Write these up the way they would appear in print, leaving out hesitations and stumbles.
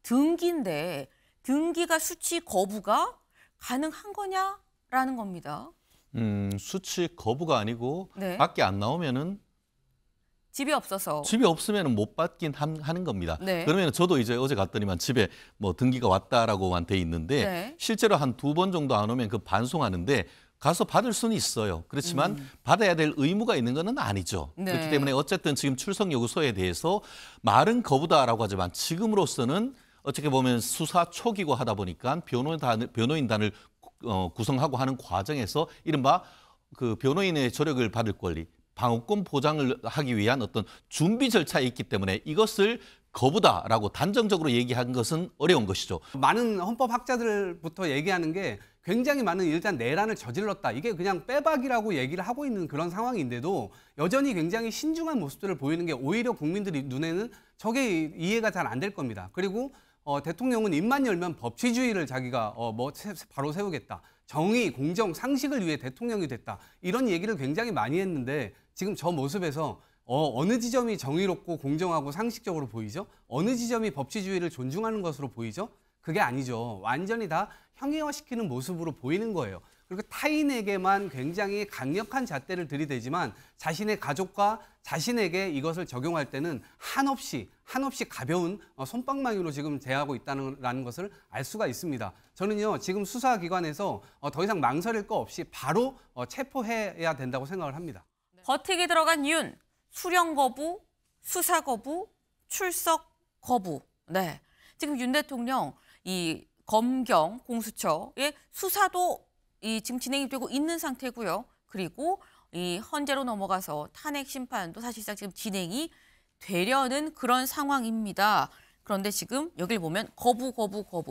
등기인데 등기가 수취 거부가 가능한 거냐라는 겁니다. 수취 거부가 아니고 네. 밖에 안 나오면은 집이 없어서. 집이 없으면 못 받긴 하는 겁니다. 네. 그러면 저도 이제 어제 갔더니만 집에 뭐 등기가 왔다라고만 돼 있는데 네. 실제로 한 2번 정도 안 오면 그 반송하는데 가서 받을 수는 있어요. 그렇지만 받아야 될 의무가 있는 건 아니죠. 네. 그렇기 때문에 어쨌든 지금 출석 요구서에 대해서 말은 거부다라고 하지만 지금으로서는 어떻게 보면 수사 초기고 하다 보니까 변호인단을 구성하고 하는 과정에서 이른바 그 변호인의 조력을 받을 권리, 방어권 보장을 하기 위한 어떤 준비 절차에 있기 때문에 이것을 거부다라고 단정적으로 얘기한 것은 어려운 것이죠. 많은 헌법학자들부터 얘기하는 게 굉장히 많은 일단 내란을 저질렀다. 이게 그냥 빼박이라고 얘기를 하고 있는 그런 상황인데도 여전히 굉장히 신중한 모습들을 보이는 게 오히려 국민들이 눈에는 저게 이해가 잘 안 될 겁니다. 그리고 대통령은 입만 열면 법치주의를 자기가 바로 세우겠다. 정의, 공정, 상식을 위해 대통령이 됐다. 이런 얘기를 굉장히 많이 했는데 지금 저 모습에서 어느 지점이 정의롭고 공정하고 상식적으로 보이죠? 어느 지점이 법치주의를 존중하는 것으로 보이죠? 그게 아니죠. 완전히 다 형이화시키는 모습으로 보이는 거예요. 그리고 타인에게만 굉장히 강력한 잣대를 들이대지만 자신의 가족과 자신에게 이것을 적용할 때는 한없이 가벼운 솜방망이로 지금 대하고 있다는 것을 알 수가 있습니다. 저는요, 지금 수사기관에서 더 이상 망설일 거 없이 바로 체포해야 된다고 생각을 합니다. 버티기 들어간 윤, 수령 거부, 수사 거부, 출석 거부. 네, 지금 윤 대통령 이 검경 공수처의 수사도 지금 진행이 되고 있는 상태고요. 그리고 이 헌재로 넘어가서 탄핵 심판도 사실상 지금 진행이 되려는 그런 상황입니다. 그런데 지금 여기를 보면 거부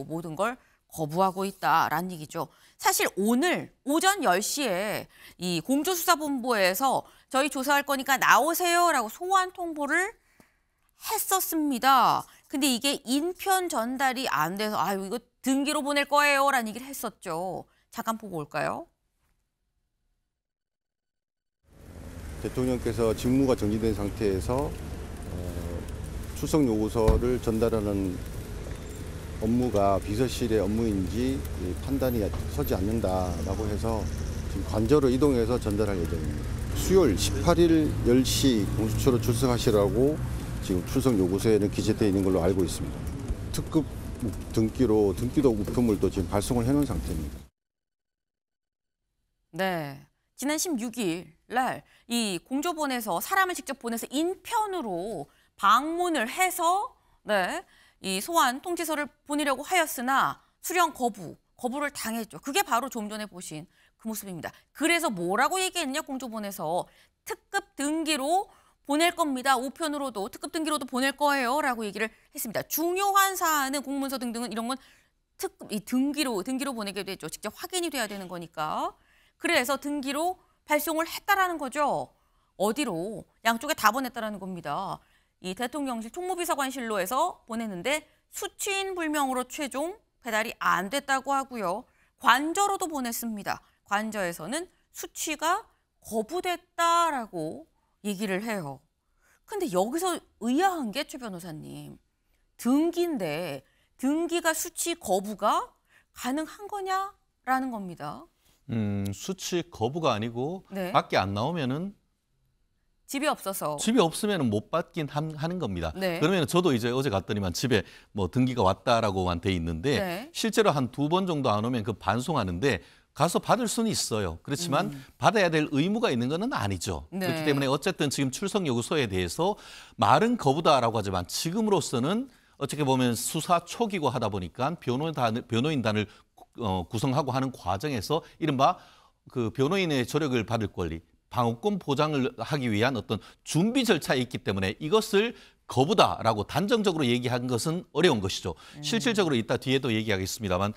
모든 걸 거부하고 있다라는 얘기죠. 사실 오늘 오전 10시에 이 공조수사본부에서 저희 조사할 거니까 나오세요라고 소환 통보를 했었습니다. 근데 이게 인편 전달이 안 돼서 아유 이거 등기로 보낼 거예요라는 얘기를 했었죠. 잠깐 보고 올까요? 대통령께서 직무가 정지된 상태에서 출석 요구서를 전달하는 업무가 비서실의 업무인지 판단이 서지 않는다라고 해서 지금 관저로 이동해서 전달할 예정입니다. 수요일 18일 10시 공수처로 출석하시라고 지금 출석 요구서에는 기재되어 있는 걸로 알고 있습니다. 특급 등기로 등기도 우편물도 지금 발송을 해놓은 상태입니다. 네, 지난 16일 날 이 공조본에서 사람을 직접 보내서 인편으로 방문을 해서 이 소환 통지서를 보내려고 하였으나 수령 거부를 당했죠. 그게 바로 좀 전에 보신 그 모습입니다. 그래서 뭐라고 얘기했냐 공조본에서 특급 등기로 보낼 겁니다. 우편으로도 특급 등기로도 보낼 거예요 라고 얘기를 했습니다. 중요한 사안은 공문서 등등은 이런 건 등기로 보내게 되죠. 직접 확인이 돼야 되는 거니까. 그래서 등기로 발송을 했다라는 거죠. 어디로? 양쪽에 다 보냈다라는 겁니다. 이 대통령실 총무비서관실로 해서 보냈는데 수취인 불명으로 최종 배달이 안 됐다고 하고요. 관저로도 보냈습니다. 관저에서는 수취가 거부됐다라고 얘기를 해요. 근데 여기서 의아한 게 최 변호사님, 등기인데 등기가 수취 거부가 가능한 거냐라는 겁니다. 수취 거부가 아니고 네. 밖에 안 나오면은 집이 없어서. 집이 없으면 못 받긴 하는 겁니다. 네. 그러면 저도 이제 어제 갔더니만 집에 뭐 등기가 왔다라고만 돼 있는데 네. 실제로 한 2번 정도 안 오면 그 반송하는데 가서 받을 수는 있어요. 그렇지만 받아야 될 의무가 있는 건 아니죠. 네. 그렇기 때문에 어쨌든 지금 출석 요구서에 대해서 말은 거부다라고 하지만 지금으로서는 어떻게 보면 수사 초기고 하다 보니까 변호인단을 구성하고 하는 과정에서 이른바 그 변호인의 조력을 받을 권리, 방어권 보장을 하기 위한 어떤 준비 절차에 있기 때문에 이것을 거부다라고 단정적으로 얘기한 것은 어려운 것이죠. 실질적으로 이따 뒤에도 얘기하겠습니다만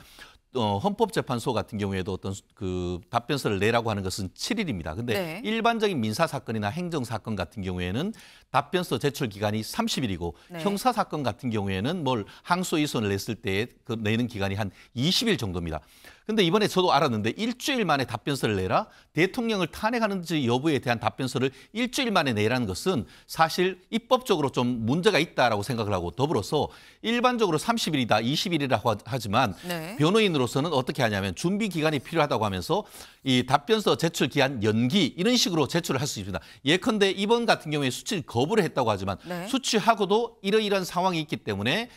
헌법재판소 같은 경우에도 어떤 그 답변서를 내라고 하는 것은 7일입니다. 근데 네. 일반적인 민사 사건이나 행정 사건 같은 경우에는 답변서 제출 기간이 30일이고 네. 형사 사건 같은 경우에는 뭘 항소 이소를 냈을 때 그 내는 기간이 한 20일 정도입니다. 근데 이번에 저도 알았는데 일주일 만에 답변서를 내라, 대통령을 탄핵하는지 여부에 대한 답변서를 일주일 만에 내라는 것은 사실 입법적으로 좀 문제가 있다라고 생각을 하고, 더불어서 일반적으로 30일이다, 20일이라고 하지만 네. 변호인으로서는 어떻게 하냐면 준비 기간이 필요하다고 하면서 이 답변서 제출 기한 연기 이런 식으로 제출을 할 수 있습니다. 예컨대 이번 같은 경우에 수취 거부를 했다고 하지만 네. 수취하고도 이러이러한 상황이 있기 때문에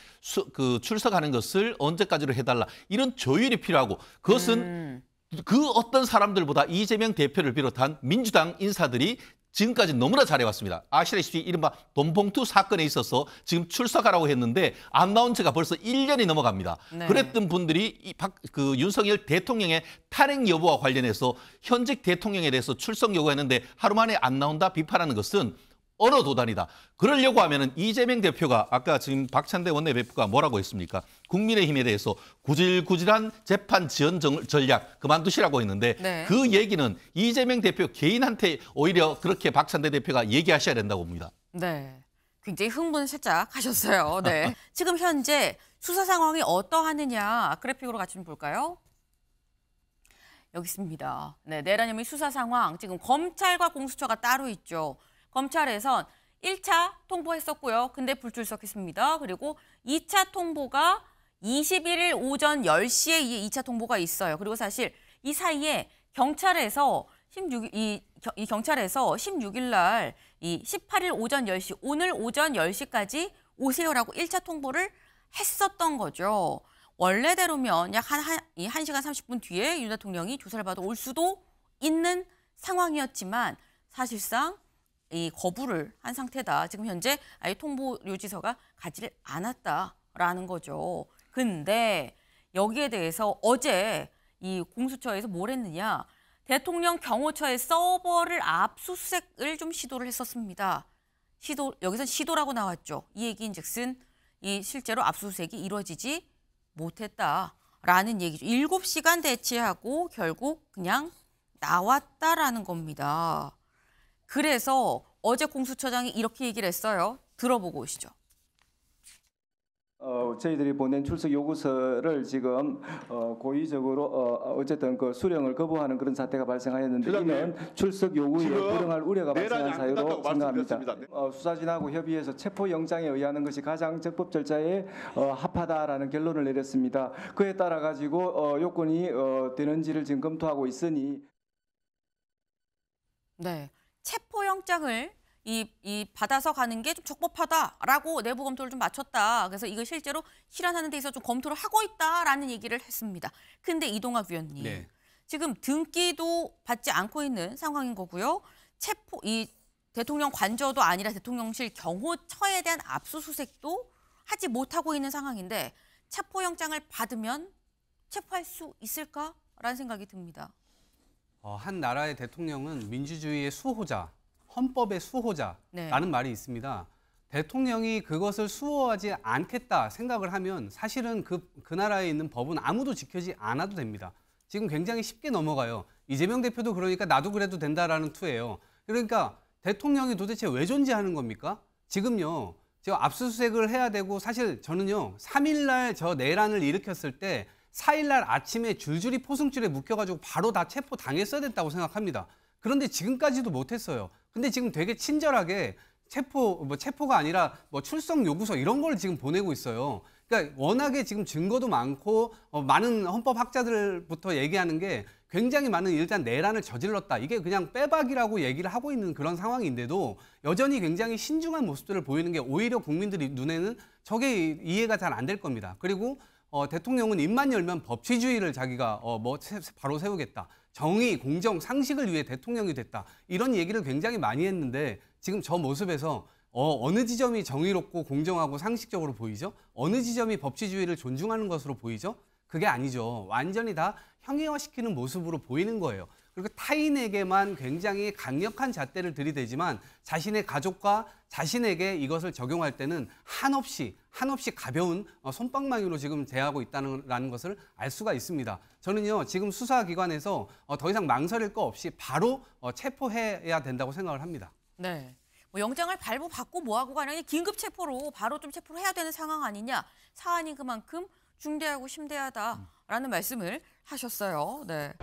출석하는 것을 언제까지로 해달라, 이런 조율이 필요하고, 그것은 그 어떤 사람들보다 이재명 대표를 비롯한 민주당 인사들이 지금까지 너무나 잘해왔습니다. 아시다시피 이른바 돈봉투 사건에 있어서 지금 출석하라고 했는데 안 나온 지가 벌써 1년이 넘어갑니다. 네. 그랬던 분들이 윤석열 대통령의 탄핵 여부와 관련해서 현직 대통령에 대해서 출석 요구했는데 하루 만에 안 나온다 비판하는 것은 언어 도단이다. 그러려고 하면은 이재명 대표가 아까 지금 박찬대 원내대표가 뭐라고 했습니까? 국민의힘에 대해서 구질구질한 재판 지연 전략 그만두시라고 했는데 네. 그 얘기는 이재명 대표 개인한테 오히려 그렇게 박찬대 대표가 얘기하셔야 된다고 봅니다. 네. 굉장히 흥분 살짝 하셨어요. 네. 지금 현재 수사 상황이 어떠하느냐 그래픽으로 같이 좀 볼까요? 여기 있습니다. 네, 내란 혐의 수사 상황 지금 검찰과 공수처가 따로 있죠. 검찰에선 1차 통보했었고요. 근데 불출석했습니다. 그리고 2차 통보가 21일 오전 10시에 이 2차 통보가 있어요. 그리고 사실 이 사이에 경찰에서 16일 날 이 18일 오전 10시, 오늘 오전 10시까지 오세요라고 1차 통보를 했었던 거죠. 원래대로면 약 1시간 30분 뒤에 윤 대통령이 조사를 받아 올 수도 있는 상황이었지만 사실상 이 거부를 한 상태다. 지금 현재 아예 통보 요지서가 가지를 않았다라는 거죠. 근데 여기에 대해서 어제 이 공수처에서 뭘 했느냐. 대통령 경호처의 서버를 압수수색을 좀 시도를 했었습니다. 여기서 시도라고 나왔죠. 이 얘기인즉슨 이 실제로 압수수색이 이루어지지 못했다라는 얘기죠. 7시간 대치하고 결국 그냥 나왔다라는 겁니다. 그래서 어제 공수처장이 이렇게 얘기를 했어요. 들어보고 오시죠. 저희들이 보낸 출석 요구서를 지금 고의적으로 어쨌든 그 수령을 거부하는 그런 사태가 발생하였는데 이는 출석 요구에 불응할 우려가 발생한 사유로 생각합니다. 수사진하고 협의해서 체포영장에 의하는 것이 가장 적법 절차에 합하다라는 결론을 내렸습니다. 그에 따라 가지고 요건이 되는지를 지금 검토하고 있으니. 네, 체포영장을 받아서 가는 게 좀 적법하다라고 내부 검토를 좀 마쳤다. 그래서 이걸 실제로 실현하는 데 있어서 좀 검토를 하고 있다라는 얘기를 했습니다. 근데 이동학 위원님, 네. 지금 등기도 받지 않고 있는 상황인 거고요. 대통령 관저도 아니라 대통령실 경호처에 대한 압수수색도 하지 못하고 있는 상황인데 체포영장을 받으면 체포할 수 있을까라는 생각이 듭니다. 한 나라의 대통령은 민주주의의 수호자, 헌법의 수호자라는 네. 말이 있습니다. 대통령이 그것을 수호하지 않겠다 생각을 하면 사실은 그 나라에 있는 법은 아무도 지켜지 않아도 됩니다. 지금 굉장히 쉽게 넘어가요. 이재명 대표도 그러니까 나도 그래도 된다라는 투예요. 그러니까 대통령이 도대체 왜 존재하는 겁니까? 지금요. 제가 압수수색을 해야 되고 사실 저는요. 3일 날 저 내란을 일으켰을 때 4일 날 아침에 줄줄이 포승줄에 묶여가지고 바로 다 체포당했어야 됐다고 생각합니다. 그런데 지금까지도 못했어요. 근데 지금 되게 친절하게 체포가 아니라 출석 요구서 이런 걸 지금 보내고 있어요. 그러니까 워낙에 지금 증거도 많고 많은 헌법학자들부터 얘기하는 게 굉장히 많은 일단 내란을 저질렀다. 이게 그냥 빼박이라고 얘기를 하고 있는 그런 상황인데도 여전히 굉장히 신중한 모습들을 보이는 게 오히려 국민들이 눈에는 저게 이해가 잘 안 될 겁니다. 그리고 대통령은 입만 열면 법치주의를 자기가 바로 세우겠다. 정의, 공정, 상식을 위해 대통령이 됐다. 이런 얘기를 굉장히 많이 했는데 지금 저 모습에서 어느 지점이 정의롭고 공정하고 상식적으로 보이죠? 어느 지점이 법치주의를 존중하는 것으로 보이죠? 그게 아니죠. 완전히 다 형이화시키는 모습으로 보이는 거예요. 그리고 타인에게만 굉장히 강력한 잣대를 들이대지만 자신의 가족과 자신에게 이것을 적용할 때는 한없이 가벼운 솜방망이로 지금 대하고 있다는 것을 알 수가 있습니다. 저는요, 지금 수사기관에서 더 이상 망설일 거 없이 바로 체포해야 된다고 생각을 합니다. 네. 뭐 영장을 발부받고 뭐하고가 아니라 긴급 체포로 바로 좀 체포를 해야 되는 상황 아니냐. 사안이 그만큼 중대하고 심대하다라는 말씀을 하셨어요. 네.